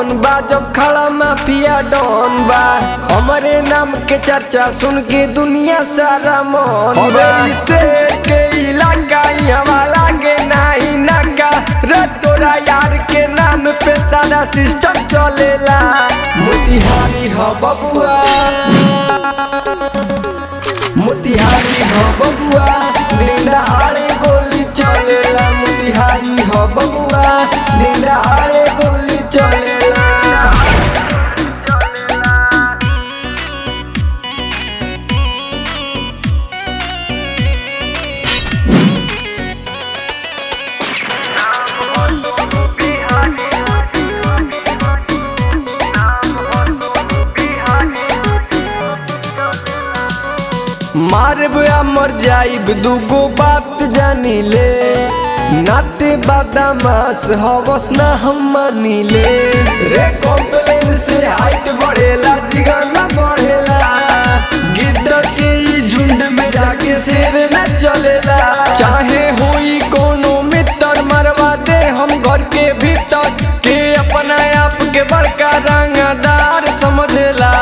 कौन बा जब खड़ा माफिया डॉन बा। हमारे नाम के चर्चा सुन के दुनिया सारा मौन बा। के इलाका यहाँ लागे नहीं नागा रे तोरा यार के नाम पे सारा सिस्टम चलेला। मोतिहारी हो बबुआ, मोतिहारी हो बबुआ, दिन दहाड़े गोली चलेला। मोतिहारी हो बबुआ, दिन दहाड़े गोली चलेला। मारब आ मर जाइब दूगो बात जानी ले। नाते बदमाश हवस ना हम मानी ले। रे कॉम्प्लेन से हाइट बढ़ेला जिगर ना बढ़ेला। गिद्दर के ई झुंड में जाके शेर न चलेला। चाहे होई कोनो मित्र मरवा दे हम घर के भीतर के अपना आप के बड़का रंगदार समझेला।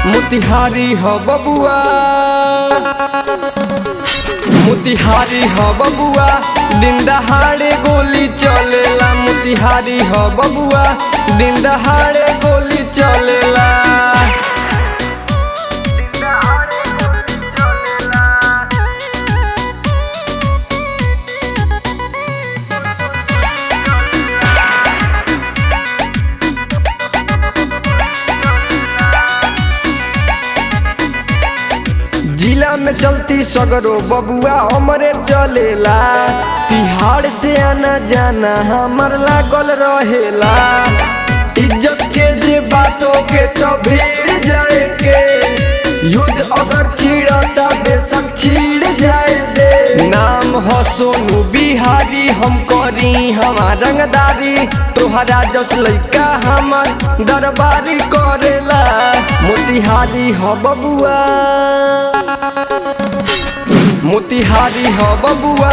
मोतिहारी हो बबुआ, मोतिहारी हो बबुआ, दिन दहाड़े गोली चलेला। मोतिहारी हो बबुआ, दिन दहाड़े गोली चलेला। जिला में चलती सगरो बबुआ हमरे चलेला। तिहाड़ से आना जाना हमर लागल रहेला। इज्जत के जे बातों के तो भीड़ जाए के। युद्ध अगर छिड़ता बेशक छिड़ जाए दे। नाम हो सोनू बिहारी हम करी हमार रंगदारी। तोहरा जस लइका हमर दरबारी करेला। मोतिहारी हो बबुआ, मोतिहारी हो बबुआ,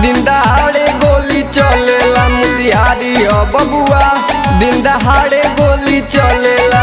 दिन दहाड़े गोली चलेला। मोतिहारी हो बबुआ, दिन दहाड़े गोली चलेला।